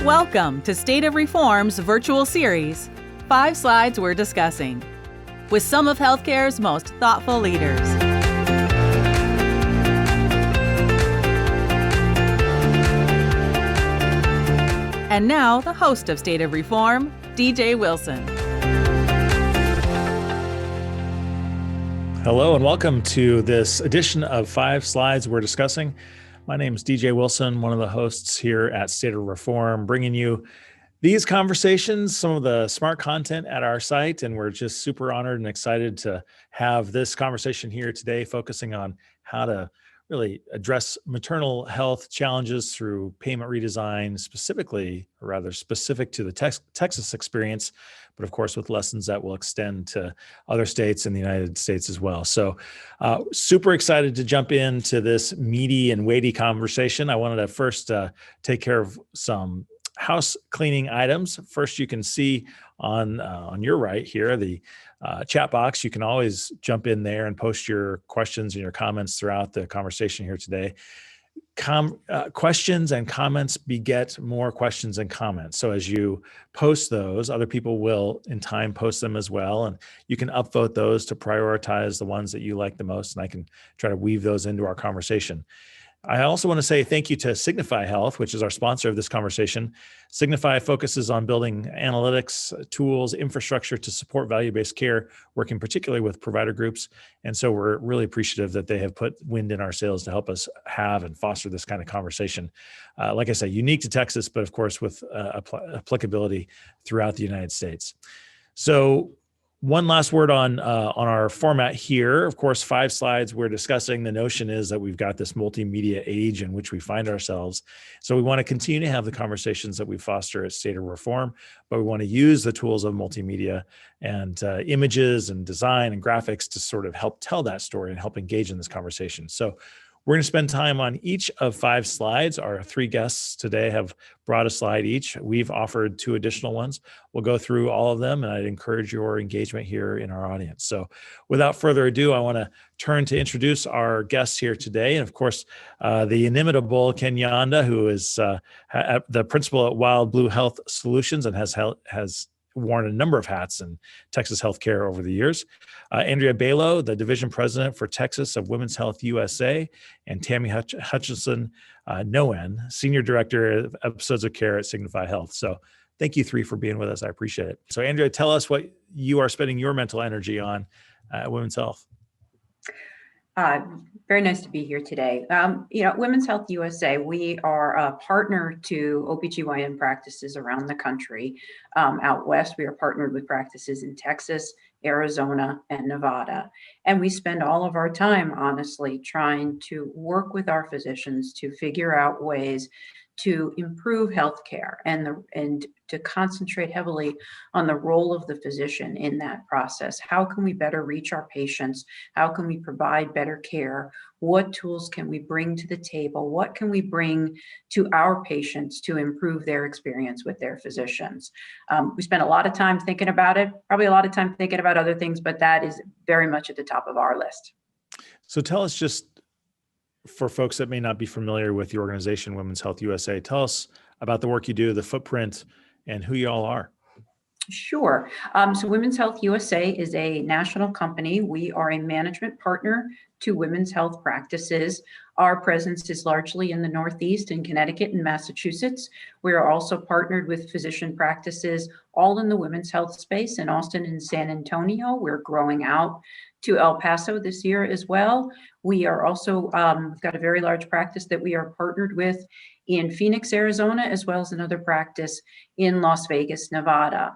Welcome to State of Reform's virtual series, 5 Slides We're Discussing, with some of healthcare's most thoughtful leaders. And now, the host of State of Reform, DJ Wilson. Hello and welcome to this edition of 5 Slides We're Discussing. My name is DJ Wilson, one of the hosts here at State of Reform, bringing you these conversations, some of the smart content at our site, and we're just super honored and excited to have this conversation here today, focusing on how to really address maternal health challenges through payment redesign, specifically, or rather specific to the Texas experience, but of course with lessons that will extend to other states in the United States as well. So super excited to jump into this meaty and weighty conversation. I wanted to first take care of some house cleaning items. First, you can see on your right here, the chat box. You can always jump in there and post your questions and your comments throughout the conversation here today. Questions and comments beget more questions and comments. So as you post those, other people will in time post them as well. And you can upvote those to prioritize the ones that you like the most. And I can try to weave those into our conversation. I also want to say thank you to Signify Health, which is our sponsor of this conversation. Signify focuses on building analytics, tools, infrastructure to support value-based care, working particularly with provider groups. And so we're really appreciative that they have put wind in our sails to help us have and foster this kind of conversation. Like I say, unique to Texas, but of course with applicability throughout the United States. So one last word on our format here. Of course, 5 slides we're discussing. The notion is that we've got this multimedia age in which we find ourselves. So we want to continue to have the conversations that we foster at State of Reform, but we want to use the tools of multimedia and images and design and graphics to sort of help tell that story and help engage in this conversation. So we're going to spend time on each of 5 slides. Our 3 guests today have brought a slide each. We've offered 2 additional ones. We'll go through all of them, and I'd encourage your engagement here in our audience. So without further ado, I want to turn to introduce our guests here today. And of course, the inimitable Ken Janda, who is the principal at Wild Blue Health Solutions and has worn a number of hats in Texas healthcare over the years. Andrea Balogh, the division president for Texas of Women's Health USA, and Tami Hutchison, senior director of episodes of care at Signify Health. So thank you 3 for being with us. I appreciate it. So Andrea, tell us what you are spending your mental energy on at Women's Health. Very nice to be here today. Women's Health USA, we are a partner to OBGYN practices around the country. Out west, we are partnered with practices in Texas, Arizona, and Nevada. And we spend all of our time, honestly, trying to work with our physicians to figure out ways to improve healthcare and to concentrate heavily on the role of the physician in that process. How can we better reach our patients? How can we provide better care? What tools can we bring to the table? What can we bring to our patients to improve their experience with their physicians? We spend a lot of time thinking about it, probably a lot of time thinking about other things, but that is very much at the top of our list. So tell us, just for folks that may not be familiar with the organization Women's Health USA, tell us about the work you do, the footprint, and who you all are. Sure. So Women's Health USA is a national company. We are a management partner to women's health practices. Our presence is largely in the Northeast, in Connecticut and Massachusetts. We are also partnered with physician practices all in the women's health space in Austin and San Antonio. We're growing out to El Paso this year as well. We are also, we've got a very large practice that we are partnered with in Phoenix, Arizona, as well as another practice in Las Vegas, Nevada.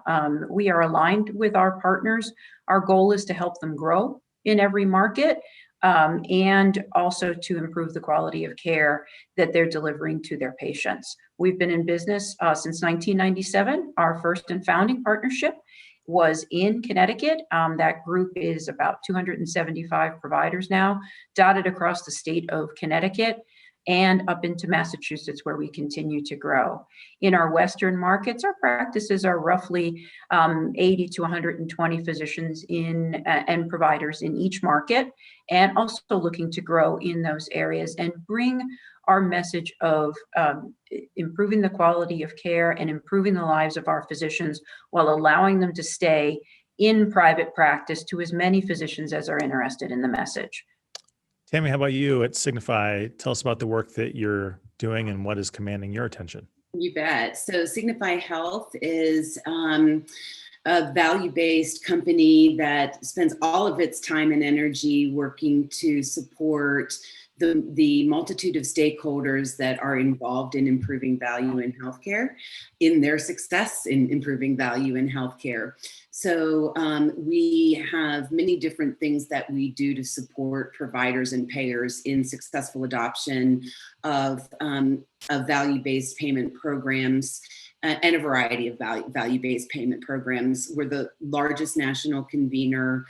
We are aligned with our partners. Our goal is to help them grow in every market and also to improve the quality of care that they're delivering to their patients. We've been in business since 1997. Our first and founding partnership was in Connecticut. That group is about 275 providers now, dotted across the state of Connecticut and up into Massachusetts, where we continue to grow. In our Western markets, our practices are roughly 80 to 120 physicians and providers in each market, and also looking to grow in those areas and bring our message of improving the quality of care and improving the lives of our physicians while allowing them to stay in private practice to as many physicians as are interested in the message. Tami, how about you at Signify? Tell us about the work that you're doing and what is commanding your attention. You bet. So Signify Health is a value-based company that spends all of its time and energy working to support the multitude of stakeholders that are involved in improving value in healthcare, in their success in improving value in healthcare. So we have many different things that we do to support providers and payers in successful adoption of value-based payment programs and a variety of value-based payment programs. We're the largest national convener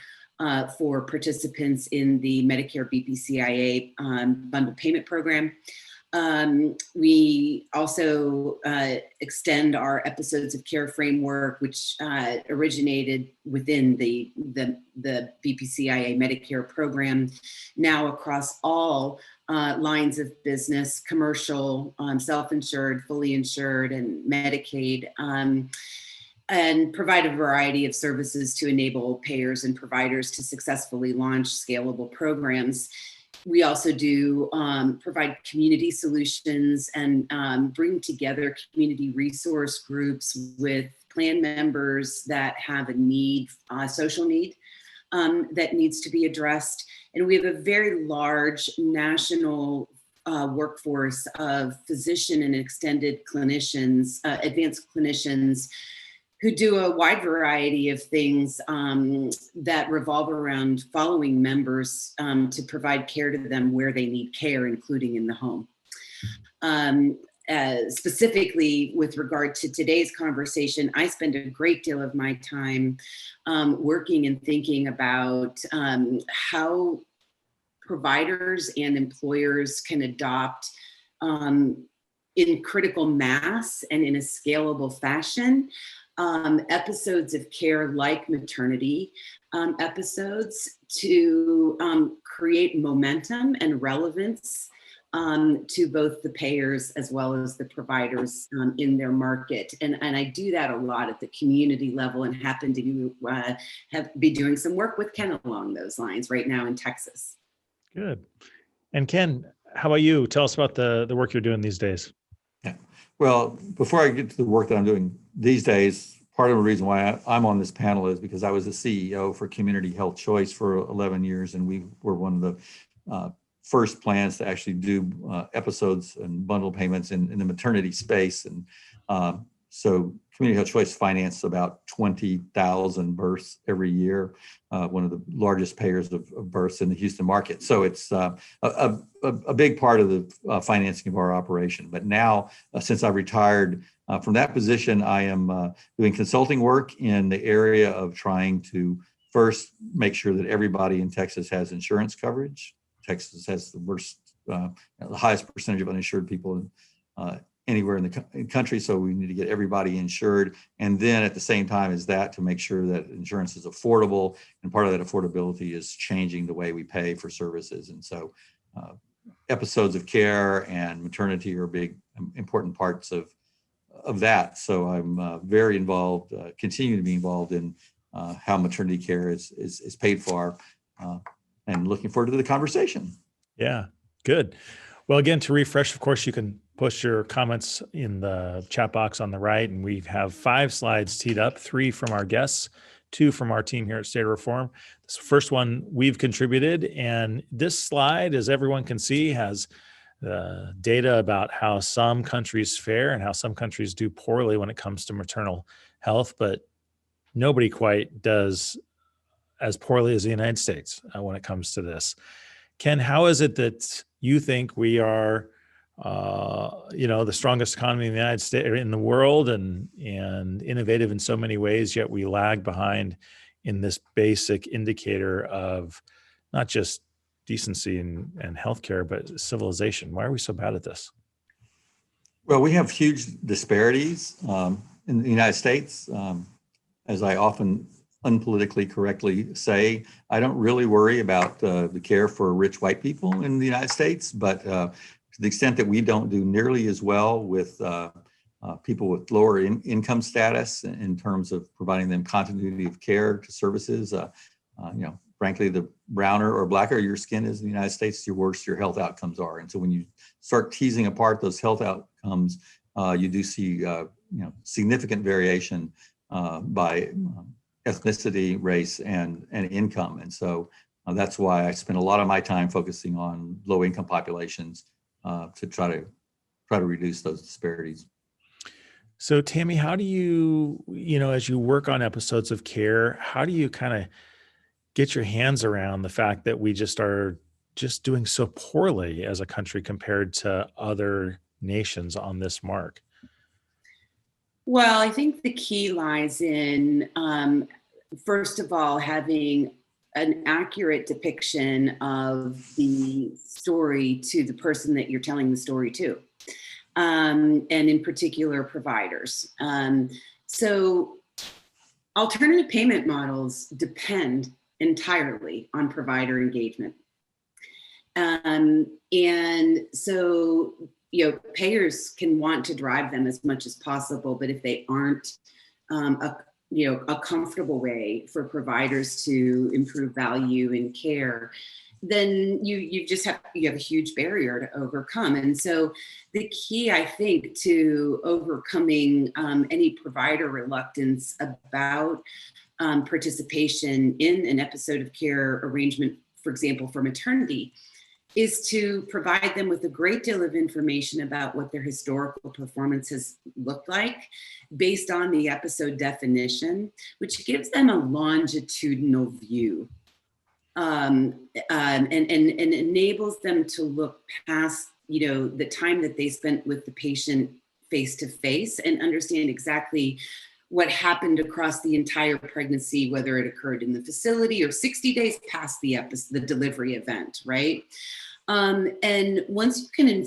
for participants in the Medicare BPCIA bundled payment program. We also extend our episodes of care framework, which originated within the BPCIA Medicare program, now across all lines of business, commercial, self-insured, fully insured, and Medicaid, and provide a variety of services to enable payers and providers to successfully launch scalable programs. We also do provide community solutions and bring together community resource groups with plan members that have a need, social need that needs to be addressed. And we have a very large national workforce of physician and extended clinicians, advanced clinicians, who do a wide variety of things that revolve around following members to provide care to them where they need care, including in the home. Specifically with regard to today's conversation, I spend a great deal of my time working and thinking about how providers and employers can adopt in critical mass and in a scalable fashion episodes of care like maternity episodes to create momentum and relevance to both the payers as well as the providers in their market. And I do that a lot at the community level and happen to be doing some work with Ken along those lines right now in Texas. Good. And Ken, how about you? Tell us about the work you're doing these days. Yeah. Well, before I get to the work that I'm doing these days, part of the reason why I'm on this panel is because I was the CEO for Community Health Choice for 11 years, and we were one of the first plans to actually do episodes and bundle payments in the maternity space. And so Community Health Choice financed about 20,000 births every year, one of the largest payers of births in the Houston market. So it's a big part of the financing of our operation. But now, since I retired from that position, I am doing consulting work in the area of trying to first make sure that everybody in Texas has insurance coverage. Texas has the highest percentage of uninsured people anywhere in the country, so we need to get everybody insured. And then at the same time as that, to make sure that insurance is affordable, and part of that affordability is changing the way we pay for services. And so episodes of care and maternity are big, important parts of that. So I'm very involved, continue to be involved in how maternity care is paid for, and looking forward to the conversation. Yeah, good. Well, again, to refresh, of course, you can post your comments in the chat box on the right, and we have 5 slides teed up, 3 from our guests, 2 from our team here at State of Reform. This first one we've contributed, and this slide, as everyone can see, has data about how some countries fare and how some countries do poorly when it comes to maternal health, but nobody quite does as poorly as the United States when it comes to this. Ken, how is it that you think we are, the strongest economy in the United States, in the world, and innovative in so many ways, yet we lag behind in this basic indicator of not just decency and healthcare, but civilization? Why are we so bad at this? Well, we have huge disparities in the United States. As I often unpolitically correctly say, I don't really worry about the care for rich white people in the United States, but to the extent that we don't do nearly as well with people with lower income status in terms of providing them continuity of care to services. Frankly, the browner or blacker your skin is in the United States, the worse your health outcomes are. And so when you start teasing apart those health outcomes, you do see significant variation by ethnicity, race, and income. And so that's why I spend a lot of my time focusing on low-income populations to try to reduce those disparities. So Tami, how do you, as you work on episodes of care, how do you kind of get your hands around the fact that we are doing so poorly as a country compared to other nations on this mark? Well, I think the key lies in, first of all, having an accurate depiction of the story to the person that you're telling the story to, and in particular, providers. So alternative payment models depend entirely on provider engagement. And so, payers can want to drive them as much as possible, but if they aren't a comfortable way for providers to improve value in care, then you have a huge barrier to overcome. And so the key, I think, to overcoming any provider reluctance about participation in an episode of care arrangement, for example, for maternity, is to provide them with a great deal of information about what their historical performance has looked like based on the episode definition, which gives them a longitudinal view and enables them to look past, the time that they spent with the patient face to face and understand exactly what happened across the entire pregnancy, whether it occurred in the facility or 60 days past the delivery event, right? And once you can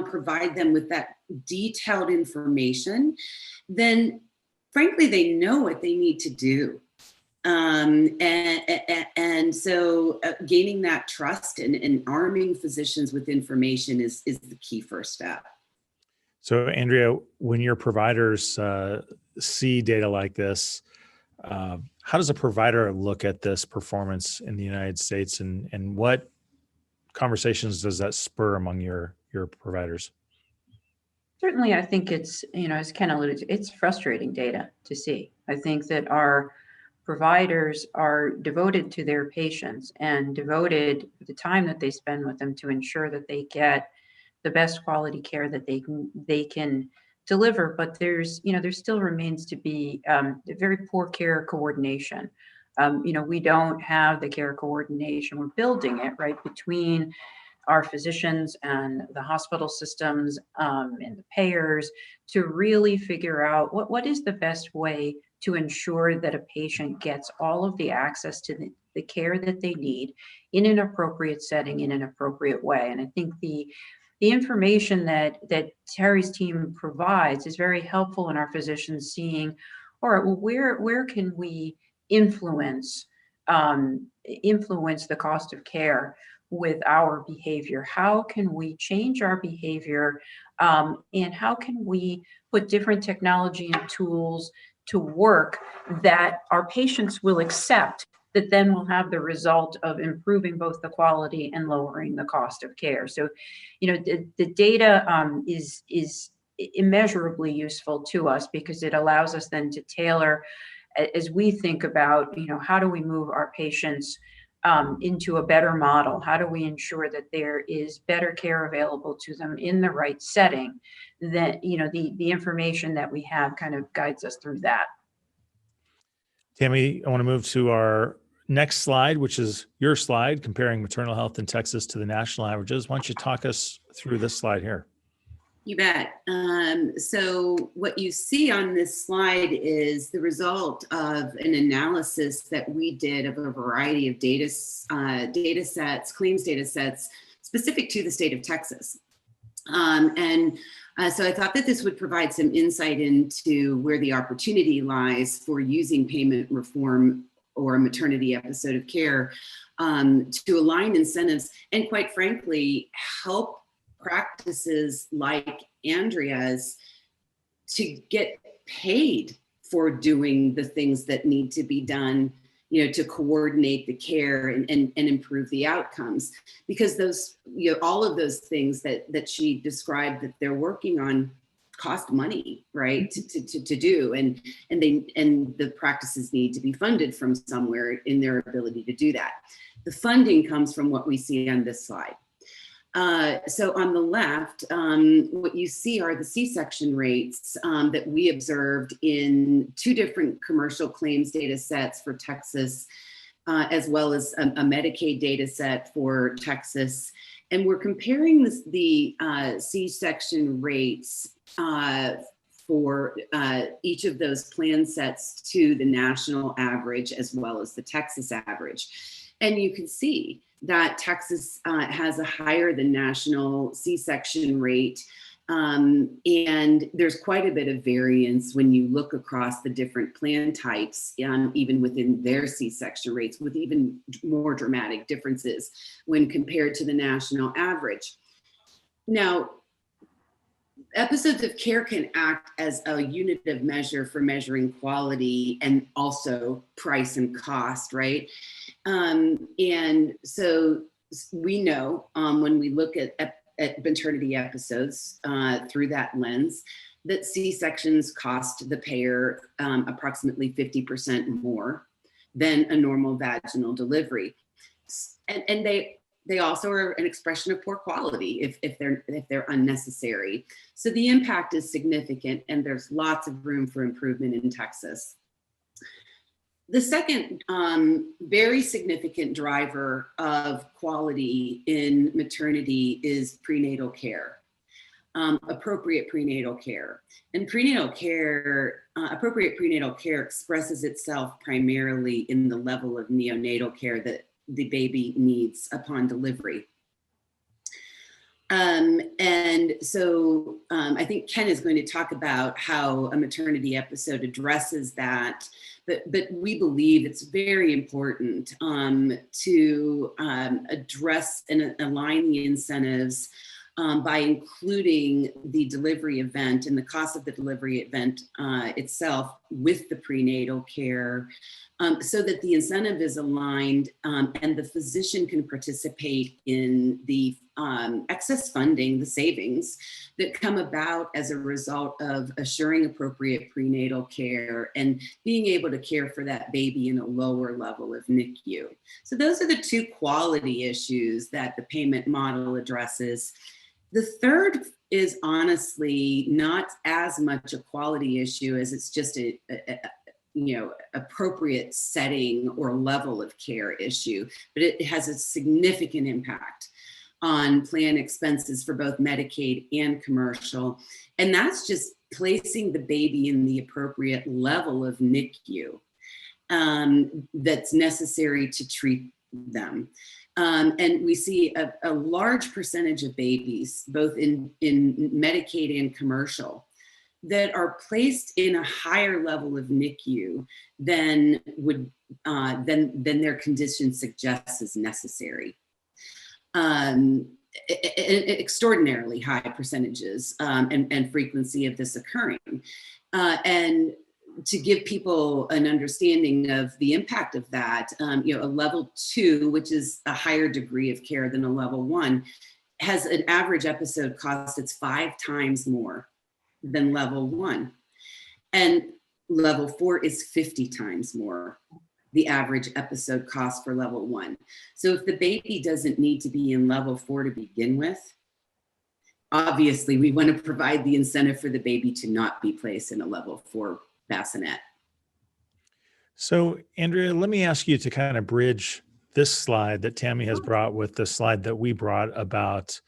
provide them with that detailed information, then frankly, they know what they need to do. And so gaining that trust and arming physicians with information is the key first step. So Andrea, when your providers see data like this, how does a provider look at this performance in the United States, and what conversations does that spur among your providers? Certainly, I think it's, as Ken alluded to, it's frustrating data to see. I think that our providers are devoted to their patients and devoted to the time that they spend with them to ensure that they get the best quality care that they can deliver. But there still remains to be very poor care coordination. We don't have the care coordination. We're building it right between our physicians and the hospital systems and the payers to really figure out what is the best way to ensure that a patient gets all of the access to the care that they need in an appropriate setting, in an appropriate way. And I think the information that Terry's team provides is very helpful in our physicians seeing, all right, well, where can we influence the cost of care with our behavior? How can we change our behavior? And how can we put different technology and tools to work that our patients will accept, that then will have the result of improving both the quality and lowering the cost of care? So, the data is immeasurably useful to us because it allows us then to tailor, as we think about, how do we move our patients into a better model? How do we ensure that there is better care available to them in the right setting? That, the information that we have kind of guides us through that. Tami, I want to move to our next slide, which is your slide comparing maternal health in Texas to the national averages. Why don't you talk us through this slide here? You bet. So what you see on this slide is the result of an analysis that we did of a variety of data sets, claims data sets, specific to the state of Texas. So I thought that this would provide some insight into where the opportunity lies for using payment reform or a maternity episode of care to align incentives and, quite frankly, help practices like Andrea's to get paid for doing the things that need to be done, to coordinate the care and improve the outcomes. Because those, all of those things that she described that they're working on cost money, right, to do, and the practices need to be funded from somewhere in their ability to do that. The funding comes from what we see on this slide. So on the left, what you see are the C-section rates that we observed in 2 different commercial claims data sets for Texas, as well as a Medicaid data set for Texas. And we're comparing the C-section rates for each of those plan sets to the national average as well as the Texas average. And you can see that Texas has a higher than national C-section rate. And there's quite a bit of variance when you look across the different plan types, even within their C-section rates, with even more dramatic differences when compared to the national average. Now, episodes of care can act as a unit of measure for measuring quality and also price and cost, right? And so we know when we look at maternity episodes through that lens, that C-sections cost the payer approximately 50% more than a normal vaginal delivery. And they also are an expression of poor quality if they're unnecessary. So the impact is significant, and there's lots of room for improvement in Texas. The second very significant driver of quality in maternity is prenatal care, appropriate prenatal care. And appropriate prenatal care expresses itself primarily in the level of neonatal care that the baby needs upon delivery. And so I think Ken is going to talk about how a maternity episode addresses that, but we believe it's very important to address and align the incentives by including the delivery event and the cost of the delivery event itself with the prenatal care, so that the incentive is aligned and the physician can participate in the excess funding, the savings that come about as a result of assuring appropriate prenatal care and being able to care for that baby in a lower level of NICU. So those are the 2 quality issues that the payment model addresses. The third is honestly not as much a quality issue as it's just a appropriate setting or level of care issue, but it has a significant impact on plan expenses for both Medicaid and commercial. And that's just placing the baby in the appropriate level of NICU that's necessary to treat them. And we see a large percentage of babies, both in Medicaid and commercial, that are placed in a higher level of NICU than their condition suggests is necessary. Extraordinarily high percentages and frequency of this occurring. And to give people an understanding of the impact of that, a level 2, which is a higher degree of care than a level 1, has an average episode cost that's 5 times more than level 1. And level 4 is 50 times more the average episode cost for level 1. So if the baby doesn't need to be in level 4 to begin with, obviously we want to provide the incentive for the baby to not be placed in a level 4 bassinet. So Andrea, let me ask you to kind of bridge this slide that Tami has brought with the slide that we brought about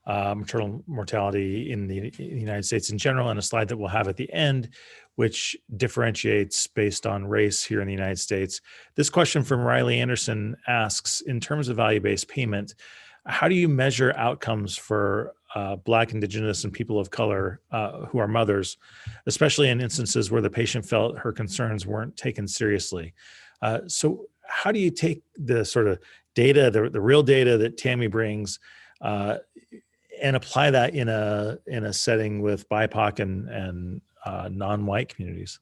maternal mortality in the United States in general, and a slide that we'll have at the end, which differentiates based on race here in the United States. This question from Riley Anderson asks, in terms of value-based payment, how do you measure outcomes for Black, Indigenous, and people of color who are mothers, especially in instances where the patient felt her concerns weren't taken seriously? So how do you take the sort of data, the real data that Tami brings, and apply that in a setting with BIPOC and non-white communities?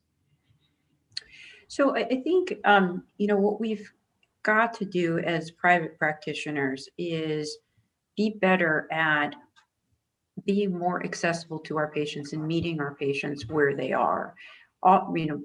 So I think, what we've got to do as private practitioners is be better at being more accessible to our patients and meeting our patients where they are.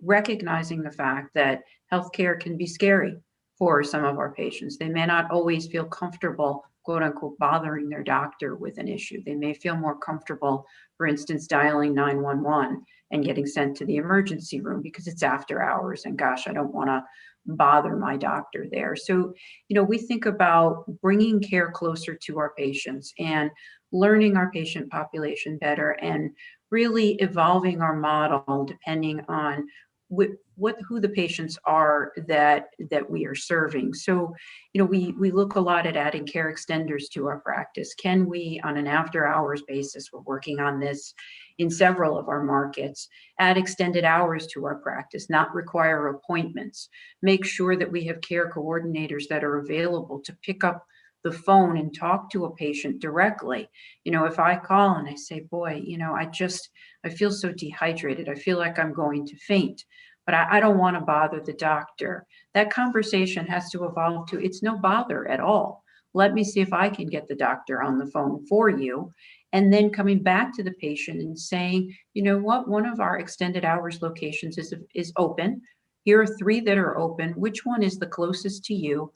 Recognizing the fact that healthcare can be scary for some of our patients. They may not always feel comfortable, quote unquote, bothering their doctor with an issue. They may feel more comfortable, for instance, dialing 911 and getting sent to the emergency room because it's after hours and gosh, I don't want to bother my doctor there. So, we think about bringing care closer to our patients and learning our patient population better and really evolving our model depending on who the patients are that we are serving. So, we look a lot at adding care extenders to our practice. Can we, on an after hours basis, we're working on this in several of our markets, add extended hours to our practice, not require appointments, make sure that we have care coordinators that are available to pick up the phone and talk to a patient directly. If I call and I say, boy, I feel so dehydrated. I feel like I'm going to faint, but I don't want to bother the doctor. That conversation has to evolve to, it's no bother at all. Let me see if I can get the doctor on the phone for you. And then coming back to the patient and saying, you know what, one of our extended hours locations is open. Here are 3 that are open. Which one is the closest to you?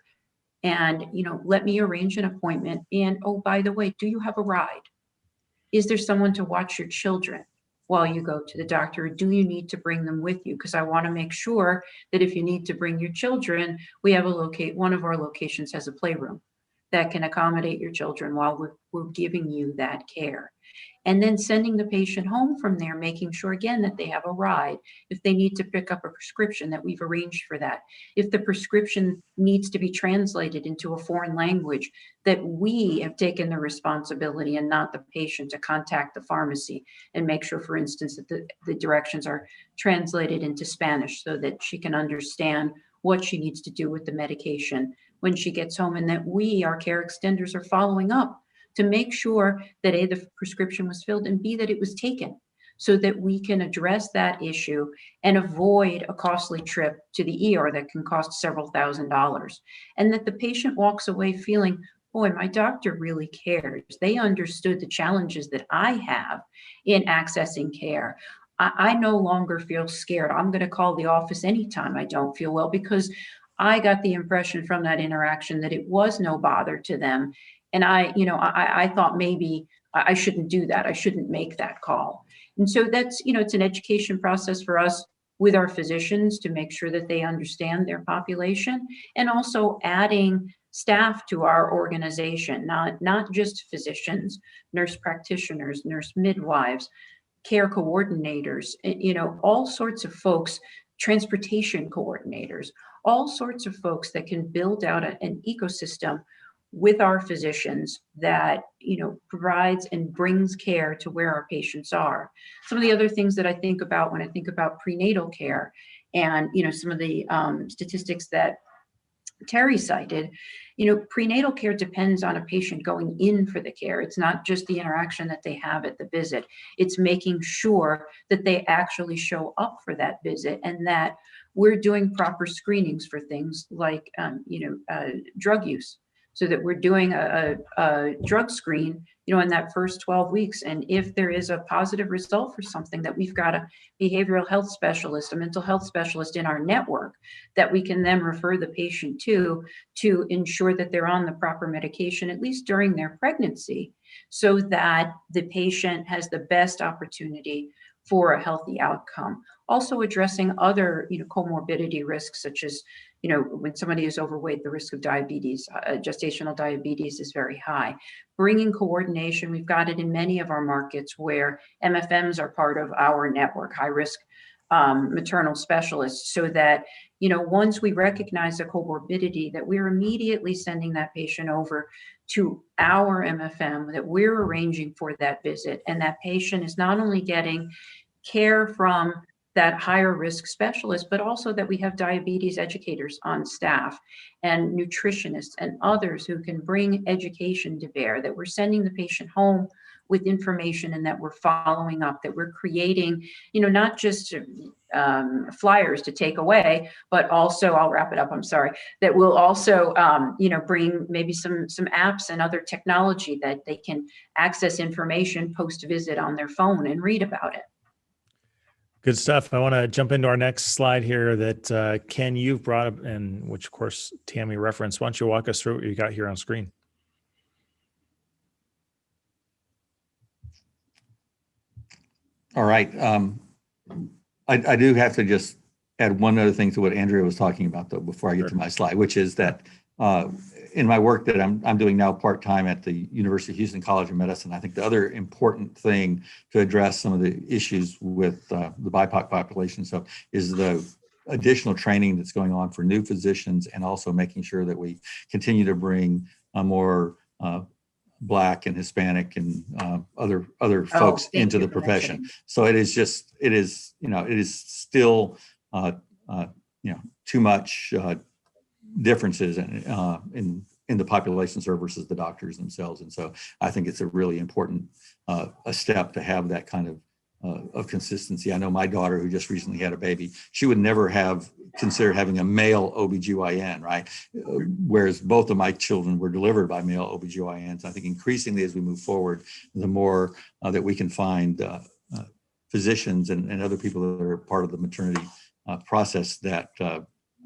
And, let me arrange an appointment. And, oh, by the way, do you have a ride? Is there someone to watch your children while you go to the doctor? Or do you need to bring them with you? Because I want to make sure that if you need to bring your children, we have one of our locations has a playroom that can accommodate your children while we're giving you that care. And then sending the patient home from there, making sure again that they have a ride. If they need to pick up a prescription, that we've arranged for that. If the prescription needs to be translated into a foreign language, that we have taken the responsibility and not the patient to contact the pharmacy and make sure, for instance, that the directions are translated into Spanish so that she can understand what she needs to do with the medication when she gets home, and that we, our care extenders, are following up to make sure that A, the prescription was filled, and B, that it was taken, so that we can address that issue and avoid a costly trip to the ER that can cost several $1,000s. And that the patient walks away feeling, boy, my doctor really cares. They understood the challenges that I have in accessing care. I no longer feel scared. I'm going to call the office anytime I don't feel well, because I got the impression from that interaction that it was no bother to them. And I thought maybe I shouldn't do that. I shouldn't make that call. And so that's, it's an education process for us with our physicians to make sure that they understand their population, and also adding staff to our organization, not just physicians, nurse practitioners, nurse midwives, care coordinators, all sorts of folks, transportation coordinators, all sorts of folks that can build out an ecosystem with our physicians that, provides and brings care to where our patients are. Some of the other things that I think about when I think about prenatal care and, some of the statistics that Terry cited, prenatal care depends on a patient going in for the care. It's not just the interaction that they have at the visit. It's making sure that they actually show up for that visit, and that we're doing proper screenings for things like, drug use, so that we're doing a drug screen, in that first 12 weeks. And if there is a positive result for something, that we've got a behavioral health specialist, a mental health specialist in our network that we can then refer the patient to ensure that they're on the proper medication, at least during their pregnancy, so that the patient has the best opportunity for a healthy outcome. Also addressing other, comorbidity risks, such as, when somebody is overweight, the risk of diabetes, gestational diabetes is very high. Bringing coordination, we've got it in many of our markets where MFMs are part of our network, high risk maternal specialists, so that, once we recognize a comorbidity, that we're immediately sending that patient over to our MFM that we're arranging for that visit. And that patient is not only getting care from that higher risk specialist, but also that we have diabetes educators on staff and nutritionists and others who can bring education to bear, that we're sending the patient home with information and that we're following up, that we're creating, not just flyers to take away, but also, I'll wrap it up, I'm sorry, that will also, bring maybe some apps and other technology that they can access information post-visit on their phone and read about it. Good stuff. I want to jump into our next slide here that Ken, you've brought up, and which of course Tami referenced. Why don't you walk us through what you got here on screen? All right. I do have to just add one other thing to what Andrea was talking about, though, before I get to my slide, which is that in my work that I'm doing now part-time at the University of Houston College of Medicine, I think the other important thing to address some of the issues with the BIPOC population is the additional training that's going on for new physicians, and also making sure that we continue to bring more Black and Hispanic and other folks into the profession. So it is still too much differences in the population served versus the doctors themselves. And so I think it's a really important a step to have that kind of consistency. I know my daughter, who just recently had a baby, she would never have considered having a male OBGYN, right? Whereas both of my children were delivered by male OBGYNs. I think increasingly as we move forward, the more that we can find physicians and other people that are part of the maternity process that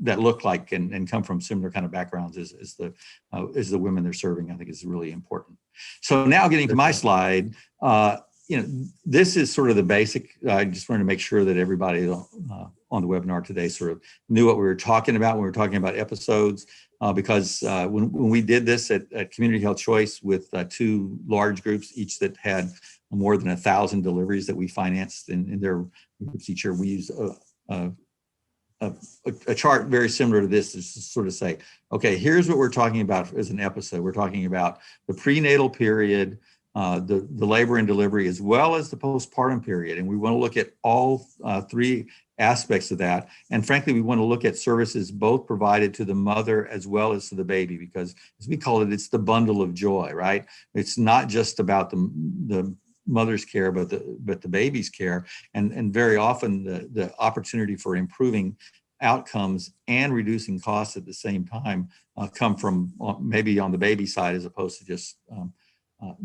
look like and come from similar kind of backgrounds as the women they're serving, I think is really important. So now getting to my slide, this is sort of the basic. I just wanted to make sure that everybody on the webinar today sort of knew what we were talking about when we were talking about episodes, because when we did this at Community Health Choice with two large groups, each that had more than 1,000 deliveries that we financed in their groups each year, we used a chart very similar to this to sort of say, okay, here's what we're talking about as an episode. We're talking about the prenatal period, the labor and delivery, as well as the postpartum period. And we want to look at all three aspects of that. And frankly, we want to look at services both provided to the mother as well as to the baby, because as we call it, it's the bundle of joy, right? It's not just about the mother's care, but the baby's care. And very often the opportunity for improving outcomes and reducing costs at the same time come from maybe on the baby side as opposed to just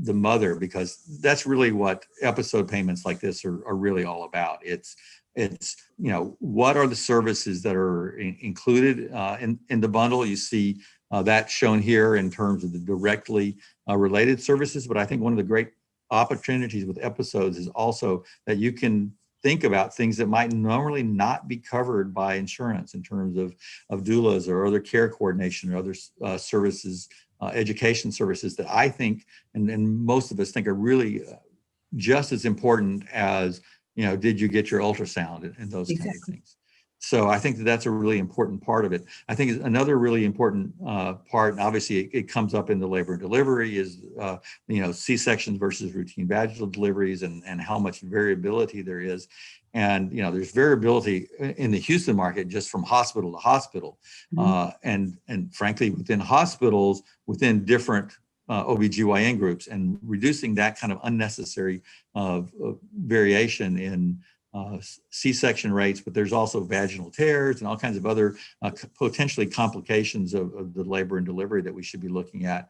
the mother, because that's really what episode payments like this are really all about. It's what are the services that are included in the bundle? You see that shown here in terms of the directly related services. But I think one of the great opportunities with episodes is also that you can think about things that might normally not be covered by insurance in terms of doulas or other care coordination or other services, education services that I think, and most of us think are really just as important as, did you get your ultrasound and those kinds of things. So I think that's a really important part of it. I think another really important part, and obviously it comes up in the labor and delivery, is C-sections versus routine vaginal deliveries and how much variability there is. And there's variability in the Houston market just from hospital to hospital, and frankly within hospitals, within different OBGYN groups, and reducing that kind of unnecessary variation in C-section rates, but there's also vaginal tears and all kinds of other potentially complications of the labor and delivery that we should be looking at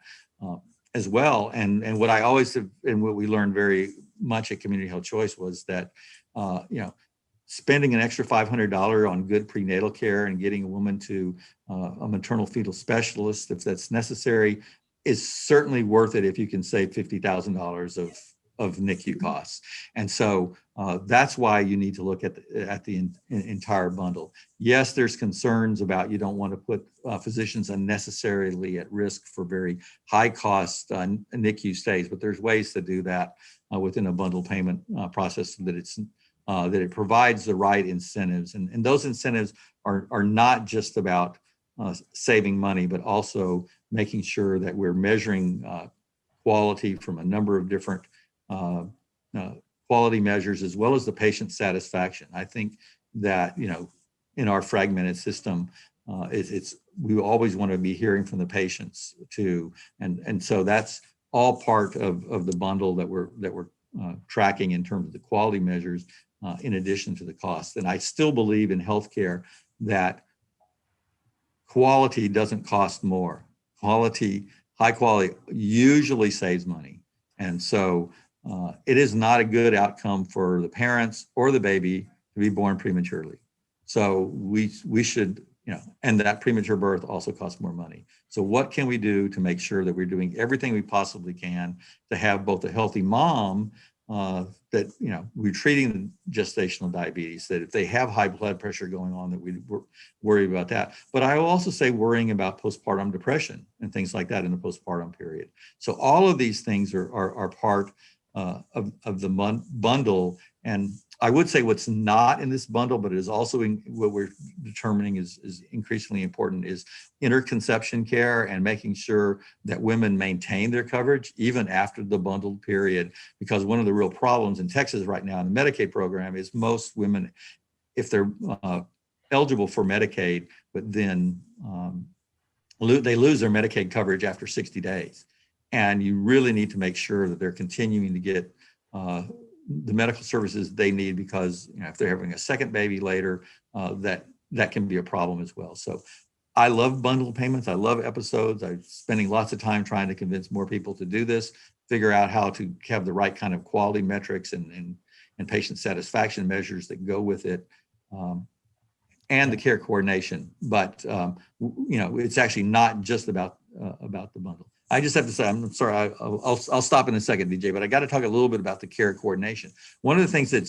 as well. And what I always have, and what we learned very much at Community Health Choice was that, spending an extra $500 on good prenatal care and getting a woman to a maternal fetal specialist, if that's necessary, is certainly worth it if you can save $50,000 of NICU costs. And so that's why you need to look at the entire bundle. Yes, there's concerns about you don't want to put physicians unnecessarily at risk for very high cost NICU stays, but there's ways to do that within a bundle payment process so that that it provides the right incentives. And those incentives are not just about saving money, but also making sure that we're measuring quality from a number of different quality measures, as well as the patient satisfaction. I think that, in our fragmented system, we always want to be hearing from the patients too. And so that's all part of the bundle that we're tracking in terms of the quality measures, in addition to the cost. And I still believe in healthcare that quality doesn't cost more. High quality usually saves money. And so it is not a good outcome for the parents or the baby to be born prematurely. So we should, and that premature birth also costs more money. So what can we do to make sure that we're doing everything we possibly can to have both a healthy mom, that, we're treating gestational diabetes, that if they have high blood pressure going on, that we worry about that. But I will also say worrying about postpartum depression and things like that in the postpartum period. So all of these things are part of the bundle. And I would say what's not in this bundle, but it is also what we're determining is increasingly important, is interconception care and making sure that women maintain their coverage even after the bundled period. Because one of the real problems in Texas right now in the Medicaid program is most women, if they're eligible for Medicaid, but then they lose their Medicaid coverage after 60 days. And you really need to make sure that they're continuing to get the medical services they need, because if they're having a second baby later, that can be a problem as well. So I love bundled payments. I love episodes. I'm spending lots of time trying to convince more people to do this, figure out how to have the right kind of quality metrics and patient satisfaction measures that go with it, and the care coordination. But it's actually not just about the bundle. I just have to say, I'm sorry, I'll stop in a second, DJ, but I got to talk a little bit about the care coordination. One of the things that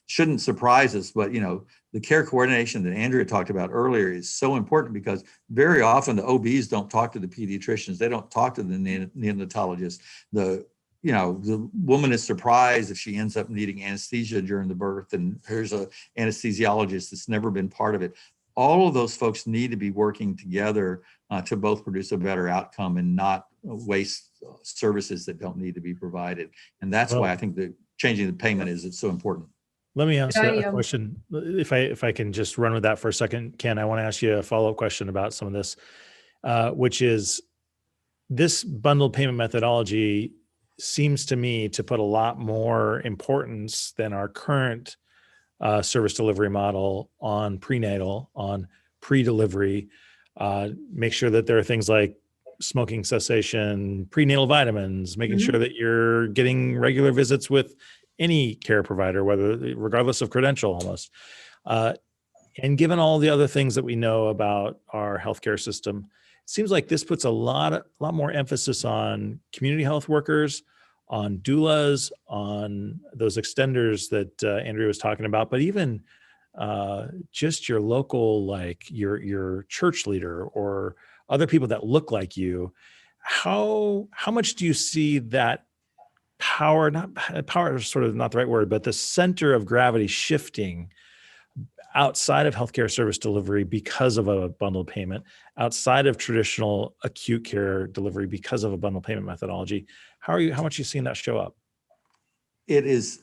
shouldn't surprise us, but the care coordination that Andrea talked about earlier is so important, because very often the OBs don't talk to the pediatricians, they don't talk to the neonatologist. The woman is surprised if she ends up needing anesthesia during the birth, and here's a anesthesiologist that's never been part of it. All of those folks need to be working together to both produce a better outcome and not waste services that don't need to be provided. And that's why I think that changing the payment is so important. Let me ask a question. If I can just run with that for a second, Ken, I want to ask you a follow-up question about some of this, which is this bundled payment methodology seems to me to put a lot more importance than our current service delivery model on prenatal, on pre-delivery. Make sure that there are things like smoking cessation, prenatal vitamins, making sure that you're getting regular visits with any care provider, regardless of credential almost. And given all the other things that we know about our healthcare system, it seems like this puts a lot more emphasis on community health workers, on doulas, on those extenders that Andrea was talking about, but even just your local, like your church leader or other people that look like you. How much do you see that power is sort of not the right word, but the center of gravity shifting outside of healthcare service delivery because of a bundled payment, outside of traditional acute care delivery because of a bundled payment methodology? How much are you seeing that show up? It is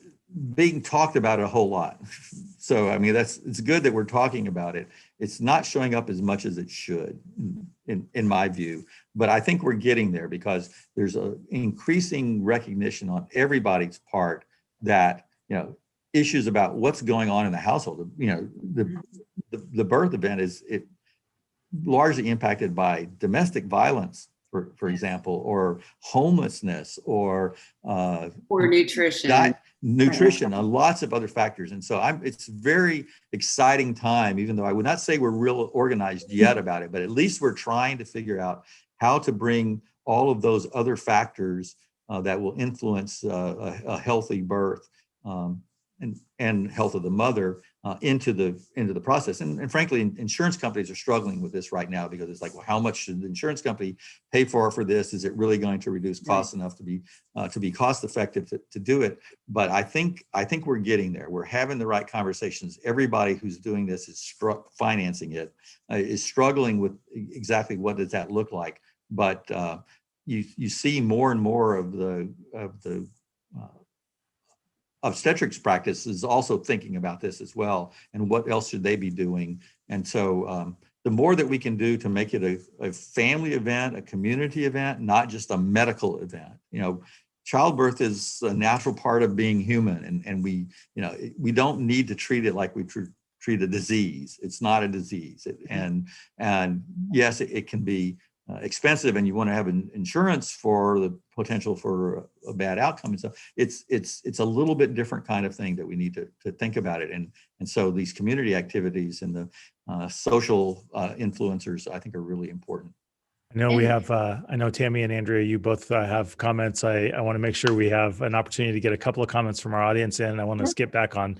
being talked about a whole lot. So, it's good that we're talking about it. It's not showing up as much as it should, in my view, but I think we're getting there, because there's an increasing recognition on everybody's part that, issues about what's going on in the household, the birth event is largely impacted by domestic violence, for example, or homelessness, or nutrition. Nutrition, and lots of other factors. And so it's a very exciting time, even though I would not say we're real organized yet about it, but at least we're trying to figure out how to bring all of those other factors that will influence a healthy birth and health of the mother into the process. And frankly, insurance companies are struggling with this right now, because it's like, well, how much should the insurance company pay for this? Is it really going to reduce costs enough to be cost effective to do it? But I think we're getting there. We're having the right conversations. Everybody who's doing this is financing it, is struggling with exactly what does that look like. But you see more and more of the obstetrics practice is also thinking about this as well, and what else should they be doing. And so the more that we can do to make it a family event, a community event, not just a medical event. Childbirth is a natural part of being human, and we don't need to treat it like we treat a disease. It's not a disease, and yes, it can be expensive, and you want to have insurance for the potential for a bad outcome and stuff. It's a little bit different kind of thing that we need to think about it, and so these community activities and the social influencers, I think, are really important. I know we have, I know Tami and Andrea, you both have comments. I want to make sure we have an opportunity to get a couple of comments from our audience in. I want to skip back on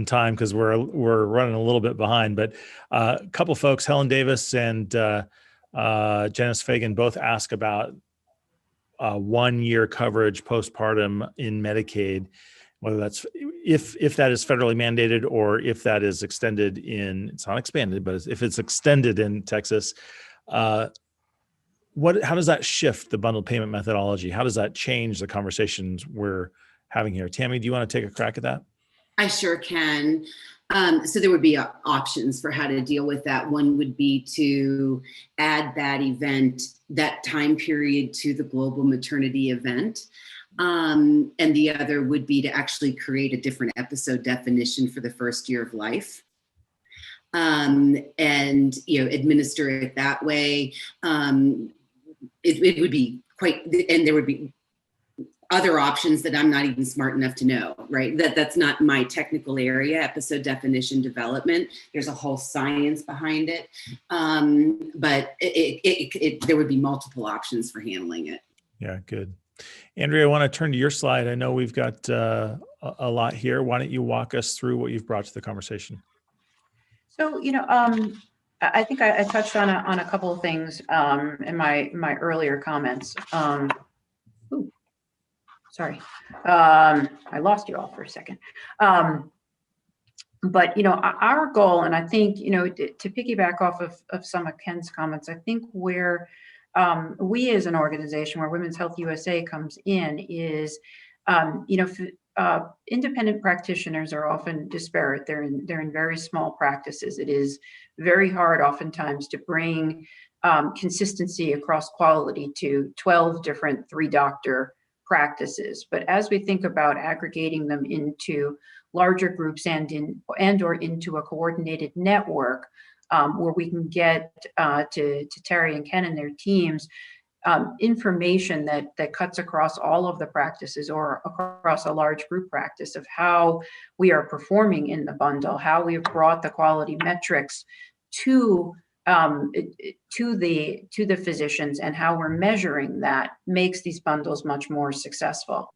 time because we're running a little bit behind, but a couple of folks, Helen Davis and Janice Fagan, both ask about 1 year coverage postpartum in Medicaid, whether that's, if that is federally mandated or if that is extended it's not expanded, but if it's extended in Texas, how does that shift the bundled payment methodology? How does that change the conversations we're having here? Tami, do you want to take a crack at that? I sure can. So there would be options for how to deal with that. One would be to add that event, that time period, to the global maternity event. And the other would be to actually create a different episode definition for the first year of life. And administer it that way. It would be quite, and there would be other options that I'm not even smart enough to know, right? That's not my technical area, episode definition development. There's a whole science behind it. But there would be multiple options for handling it. Yeah, good. Andrea, I want to turn to your slide. I know we've got a lot here. Why don't you walk us through what you've brought to the conversation? So, I think I touched on a couple of things in my earlier comments. Sorry, I lost you all for a second. But our goal, and I think to piggyback off of some of Ken's comments, I think where we as an organization, where Women's Health USA comes in, is independent practitioners are often disparate. They're in very small practices. It is very hard oftentimes to bring consistency across quality to 12 different 3-doctor practices. But as we think about aggregating them into larger groups or into a coordinated network, where we can get to Terry and Ken and their teams information that cuts across all of the practices or across a large group practice of how we are performing in the bundle, how we have brought the quality metrics to the physicians, and how we're measuring that makes these bundles much more successful.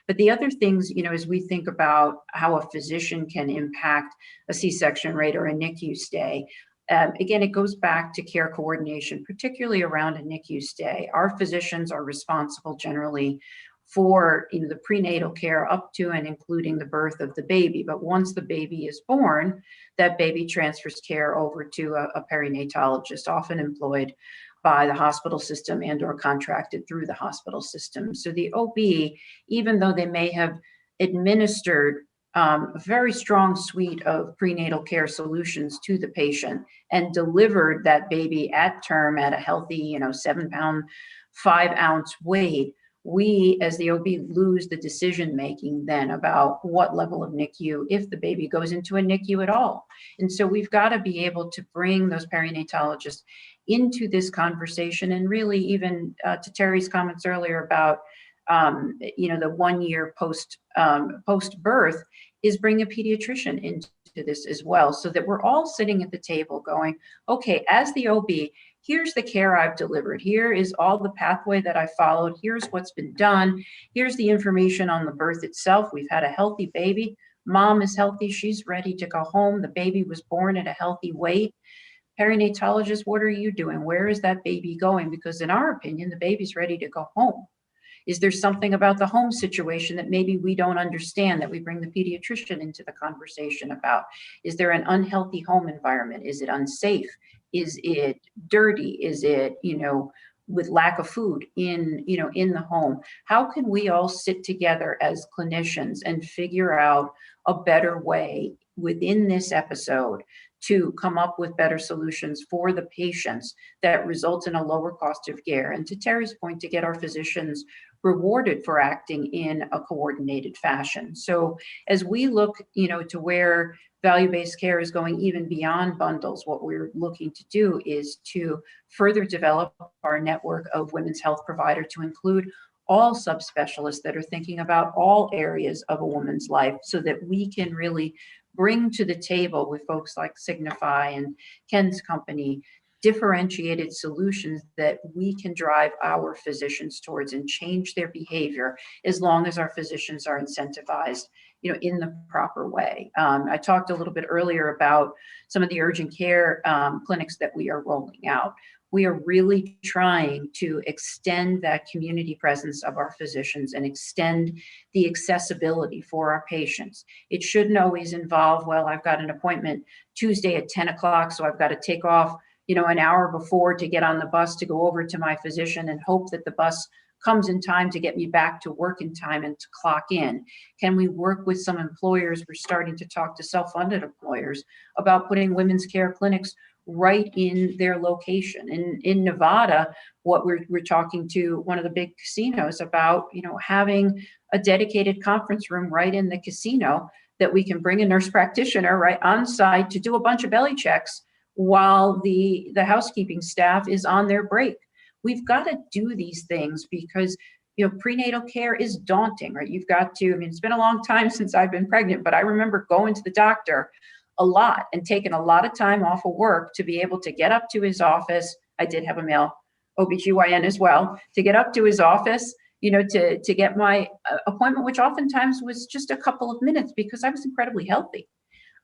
But the other things, as we think about how a physician can impact a C-section rate or a NICU stay, again, it goes back to care coordination, particularly around a NICU stay. Our physicians are responsible generally for the prenatal care up to and including the birth of the baby. But once the baby is born, that baby transfers care over to a perinatologist, often employed by the hospital system and or contracted through the hospital system. So the OB, even though they may have administered a very strong suite of prenatal care solutions to the patient and delivered that baby at term at a healthy, 7-pound, 5-ounce weight, we as the OB lose the decision-making then about what level of NICU, if the baby goes into a NICU at all. And so we've got to be able to bring those perinatologists into this conversation, and really even to Terry's comments earlier about the 1 year post birth, is bring a pediatrician into this as well, so that we're all sitting at the table going, okay, as the OB, here's the care I've delivered. Here is all the pathway that I followed. Here's what's been done. Here's the information on the birth itself. We've had a healthy baby. Mom is healthy. She's ready to go home. The baby was born at a healthy weight. Perinatologist, what are you doing? Where is that baby going? Because in our opinion, the baby's ready to go home. Is there something about the home situation that maybe we don't understand that we bring the pediatrician into the conversation about? Is there an unhealthy home environment? Is it unsafe? Is it dirty? Is it, with lack of food in the home? How can we all sit together as clinicians and figure out a better way within this episode to come up with better solutions for the patients that result in a lower cost of care. And to Terry's point, to get our physicians rewarded for acting in a coordinated fashion. So as we look, to where value-based care is going even beyond bundles, what we're looking to do is to further develop our network of women's health providers to include all subspecialists that are thinking about all areas of a woman's life, so that we can really bring to the table with folks like Signify and Ken's company differentiated solutions that we can drive our physicians towards and change their behavior, as long as our physicians are incentivized, in the proper way. I talked a little bit earlier about some of the urgent care clinics that we are rolling out. We are really trying to extend that community presence of our physicians and extend the accessibility for our patients. It shouldn't always involve, well, I've got an appointment Tuesday at 10 o'clock, so I've got to take off, an hour before to get on the bus to go over to my physician and hope that the bus comes in time to get me back to work in time and to clock in. Can we work with some employers? We're starting to talk to self-funded employers about putting women's care clinics right in their location. In Nevada, what we're talking to one of the big casinos about, having a dedicated conference room right in the casino that we can bring a nurse practitioner right on site to do a bunch of belly checks while the housekeeping staff is on their break. We've got to do these things because, prenatal care is daunting, right? You've got to, it's been a long time since I've been pregnant, but I remember going to the doctor a lot and taking a lot of time off of work to be able to get up to his office. I did have a male OBGYN as well, to get up to his office, to get my appointment, which oftentimes was just a couple of minutes because I was incredibly healthy.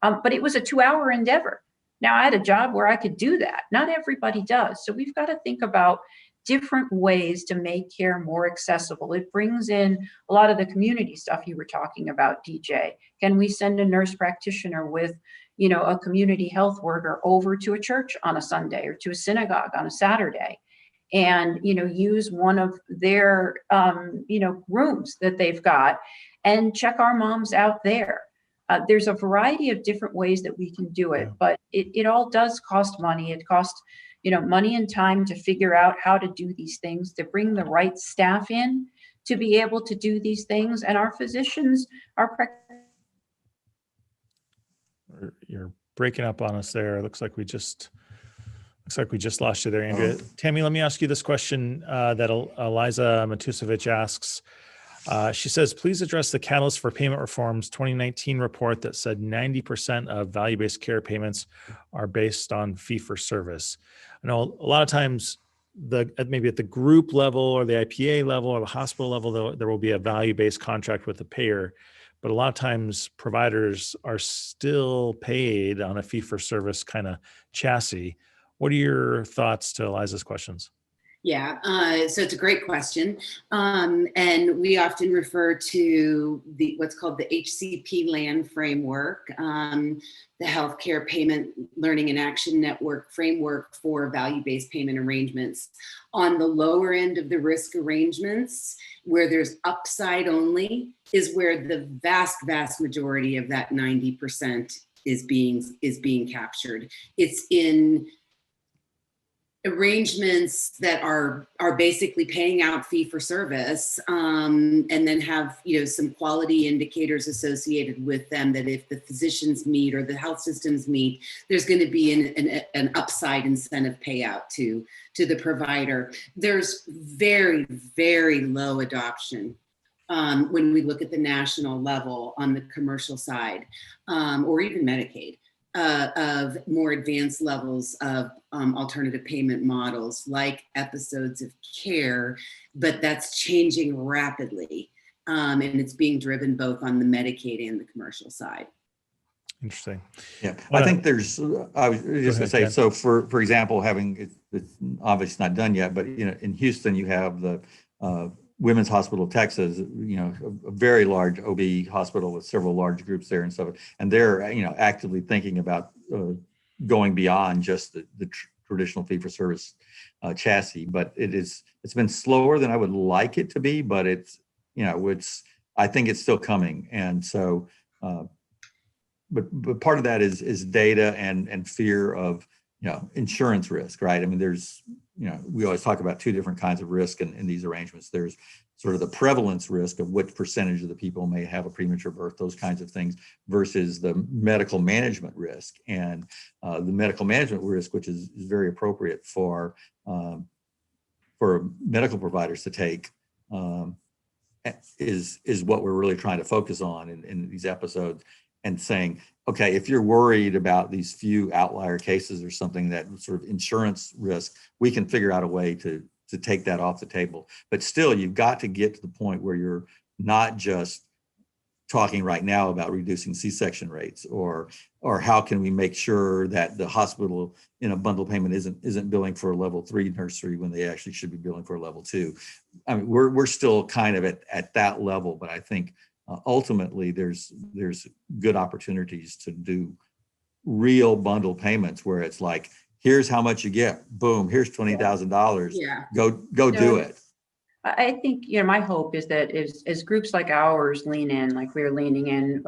But it was a 2-hour endeavor. Now I had a job where I could do that. Not everybody does. So we've got to think about different ways to make care more accessible. It brings in a lot of the community stuff you were talking about, DJ. Can we send a nurse practitioner with, a community health worker over to a church on a Sunday or to a synagogue on a Saturday and, use one of their, rooms that they've got and check our moms out there? There's a variety of different ways that we can do it, but it all does cost money. It costs, money and time to figure out how to do these things, to bring the right staff in to be able to do these things. And our physicians are. You're breaking up on us there. Looks like we just lost you there, Andrea. Tami, let me ask you this question that Eliza Matusevich asks. She says, please address the Catalyst for Payment Reform's 2019 report that said 90% of value-based care payments are based on fee-for-service. I know a lot of times, maybe at the group level or the IPA level or the hospital level, there will be a value-based contract with the payer, but a lot of times providers are still paid on a fee-for-service kind of chassis. What are your thoughts to Eliza's questions? Yeah, so it's a great question. And we often refer to what's called the HCP LAN framework, the Healthcare Payment Learning and Action Network framework for value-based payment arrangements. On the lower end of the risk arrangements, where there's upside only, is where the vast majority of that 90% is being captured. It's in arrangements that are basically paying out fee for service, and then have some quality indicators associated with them that if the physicians meet or the health systems meet, there's going to be an upside incentive payout to the provider. There's very, very low adoption when we look at the national level on the commercial side, or even Medicaid. Of more advanced levels of alternative payment models like episodes of care, but that's changing rapidly. And it's being driven both on the Medicaid and the commercial side. Interesting. Yeah, I think there's, I was just going to say, so for example, it's obviously not done yet, but in Houston, you have the Women's Hospital of Texas, a very large OB hospital with several large groups there and stuff. And they're, actively thinking about going beyond just the traditional fee-for-service chassis. But it's been slower than I would like it to be, but I think it's still coming. And so but part of that is data and fear of, insurance risk, right? I mean, there's, we always talk about two different kinds of risk in these arrangements. There's sort of the prevalence risk of which percentage of the people may have a premature birth, those kinds of things, versus the medical management risk. And the medical management risk, which is very appropriate for medical providers to take, is what we're really trying to focus on in these episodes, and saying, okay, if you're worried about these few outlier cases or something, that sort of insurance risk, we can figure out a way to take that off the table. But still, you've got to get to the point where you're not just talking right now about reducing C-section rates, or how can we make sure that the hospital in a bundle payment isn't billing for a level 3 nursery when they actually should be billing for a level 2. I mean, we're still kind of at that level, but I think ultimately there's good opportunities to do real bundle payments where it's like, here's how much you get, boom, here's $20,000. Yeah. Go do it. I think, my hope is that as groups like ours lean in, like we're leaning in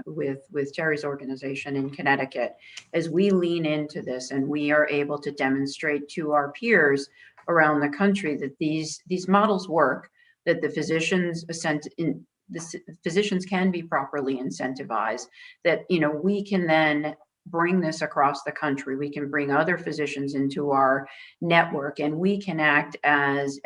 with Jerry's organization in Connecticut, as we lean into this and we are able to demonstrate to our peers around the country that these models work, that the physicians can be properly incentivized, that, we can then bring this across the country. We can bring other physicians into our network, and we can act as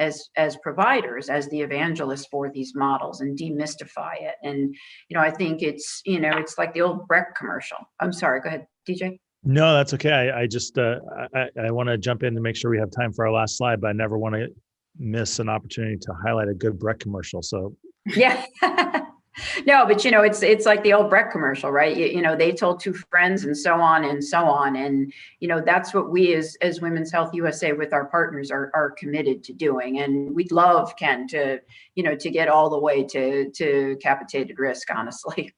providers, as the evangelists for these models, and demystify it. And I think it's it's like the old Breck commercial. I'm sorry, go ahead, DJ. No, that's okay. I just I want to jump in to make sure we have time for our last slide, but I never want to miss an opportunity to highlight a good Breck commercial. So yeah. No, but it's like the old Breck commercial, right? They told two friends, and so on and so on. And that's what we as Women's Health USA with our partners are committed to doing. And we'd love, Ken, to get all the way to capitated risk, honestly.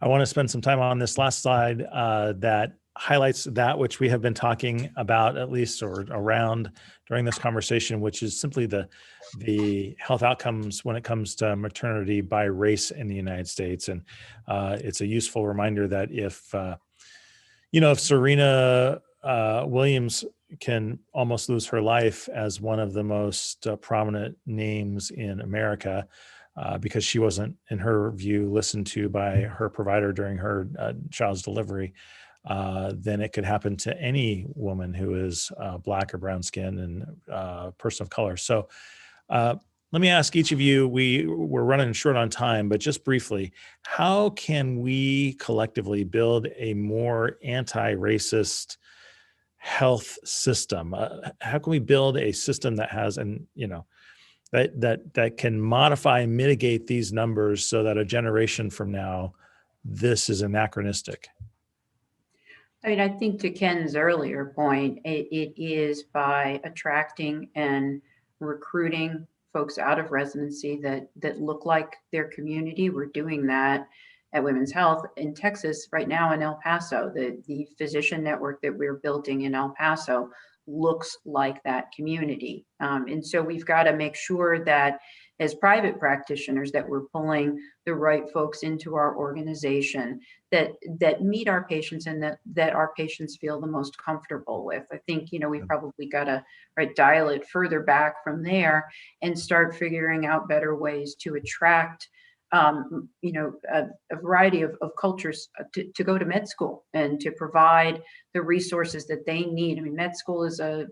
I want to spend some time on this last slide that highlights that which we have been talking about, at least, or around during this conversation, which is simply the health outcomes when it comes to maternity by race in the United States. And it's a useful reminder that if Serena Williams can almost lose her life as one of the most prominent names in America, because she wasn't, in her view, listened to by her provider during her child's delivery, then it could happen to any woman who is Black or brown skin and person of color. So let me ask each of you, we're running short on time, but just briefly, how can we collectively build a more anti-racist health system? How can we build a system that has that can modify and mitigate these numbers so that a generation from now, this is anachronistic? I mean, I think to Ken's earlier point, it is by attracting and recruiting folks out of residency that look like their community. We're doing that at Women's Health in Texas right now in El Paso. The physician network that we're building in El Paso looks like that community. And so we've got to make sure that as private practitioners that we're pulling the right folks into our organization that meet our patients and that our patients feel the most comfortable with. I think, we probably got to dial it further back from there and start figuring out better ways to attract a variety of cultures to go to med school and to provide the resources that they need. I mean, med school is a,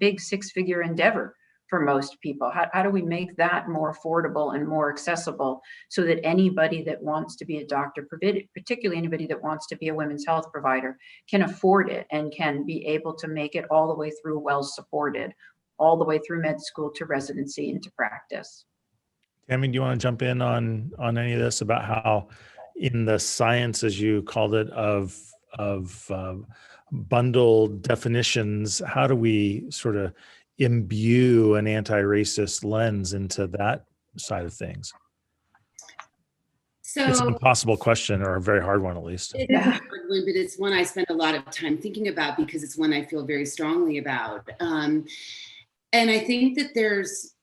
big 6-figure endeavor for most people. How do we make that more affordable and more accessible so that anybody that wants to be a doctor, particularly anybody that wants to be a women's health provider, can afford it and can be able to make it all the way through well supported, all the way through med school to residency and to practice? Tami, do you want to jump in on any of this about how in the science, as you called it, of bundle definitions, how do we sort of imbue an anti-racist lens into that side of things? So it's an impossible question, or a very hard one, at least. It is a hard one, but it's one I spend a lot of time thinking about because it's one I feel very strongly about. And I think that there's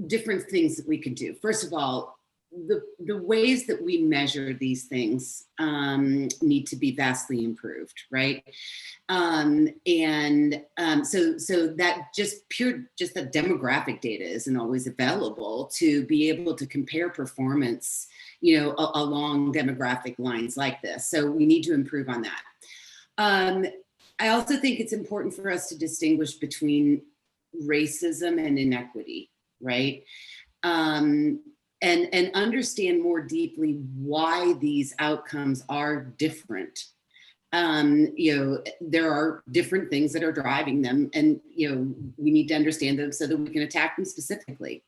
different things that we could do. First of all, the ways that we measure these things need to be vastly improved, right? So that just the demographic data isn't always available to be able to compare performance, along demographic lines like this. So we need to improve on that. I also think it's important for us to distinguish between racism and inequity, right? And understand more deeply why these outcomes are different. There are different things that are driving them, and we need to understand them so that we can attack them specifically.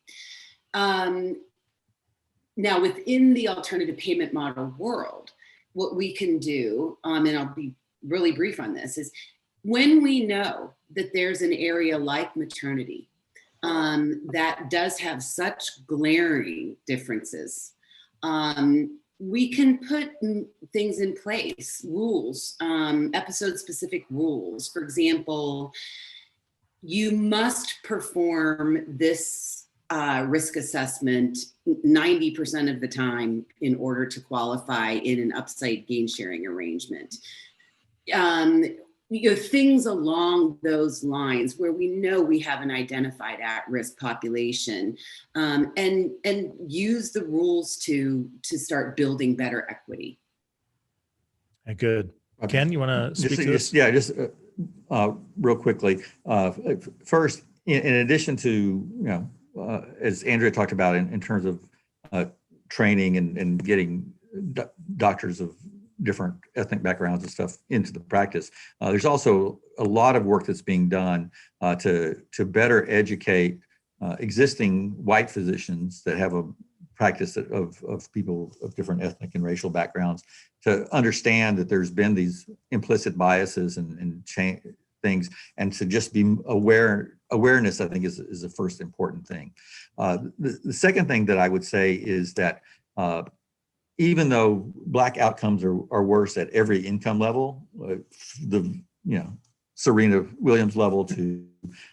Now, within the alternative payment model world, what we can do, and I'll be really brief on this, is when we know that there's an area like maternity that does have such glaring differences, we can put things in place, rules, episode-specific rules. For example, you must perform this risk assessment 90% of the time in order to qualify in an upside gain sharing arrangement. Things along those lines where we know we have an identified at-risk population, and use the rules to start building better equity. Good. Ken, you want to speak to this? Yeah, just real quickly. First, in addition to, as Andrea talked about in terms of training and getting doctors of different ethnic backgrounds and stuff into the practice, there's also a lot of work that's being done to better educate existing white physicians that have a practice of people of different ethnic and racial backgrounds, to understand that there's been these implicit biases and things, and to just be awareness, I think, is the first important thing. The second thing that I would say is that even though Black outcomes are worse at every income level, the Serena Williams level to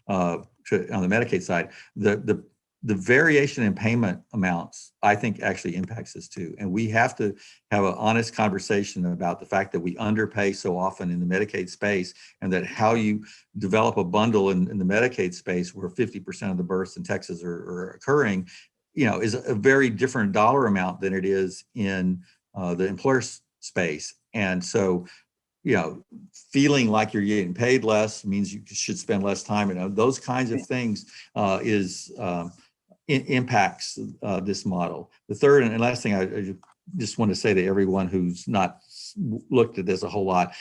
on the Medicaid side, the variation in payment amounts, I think, actually impacts this too. And we have to have an honest conversation about the fact that we underpay so often in the Medicaid space, and that how you develop a bundle in the Medicaid space where 50% of the births in Texas are occurring, is a very different dollar amount than it is in the employer space. And so, feeling like you're getting paid less means you should spend less time. Those kinds of things impacts this model. The third and last thing I just want to say to everyone who's not looked at this a whole lot,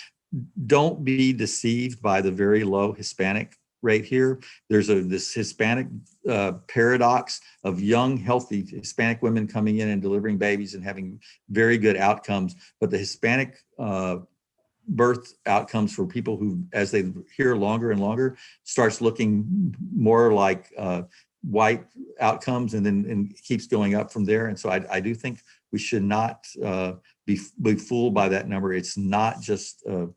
don't be deceived by the very low Hispanic rate here. There's this Hispanic paradox of young, healthy Hispanic women coming in and delivering babies and having very good outcomes, but the Hispanic birth outcomes for people who, as they hear longer and longer, starts looking more like white outcomes, and then keeps going up from there. And so I do think we should not be fooled by that number. It's not just a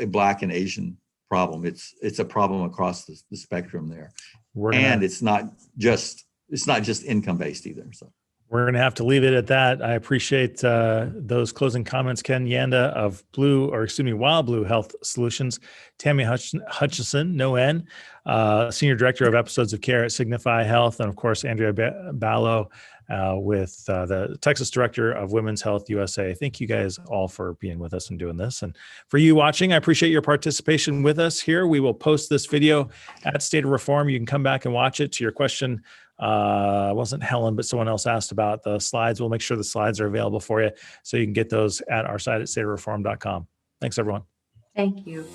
Black and Asian problem. It's a problem across the spectrum there. And it's not just income based either. So we're going to have to leave it at that. I appreciate those closing comments. Ken Janda of Wild Blue Health Solutions, Tami Hutchison, no N, Senior Director of Episodes of Care at Signify Health, and of course, Andrea Balogh with the Texas Director of Women's Health USA. Thank you guys all for being with us and doing this. And for you watching, I appreciate your participation with us here. We will post this video at State of Reform. You can come back and watch it. To your question, it wasn't Helen, but someone else asked about the slides. We'll make sure the slides are available for you, so you can get those at our site at stateofreform.com. Thanks, everyone. Thank you.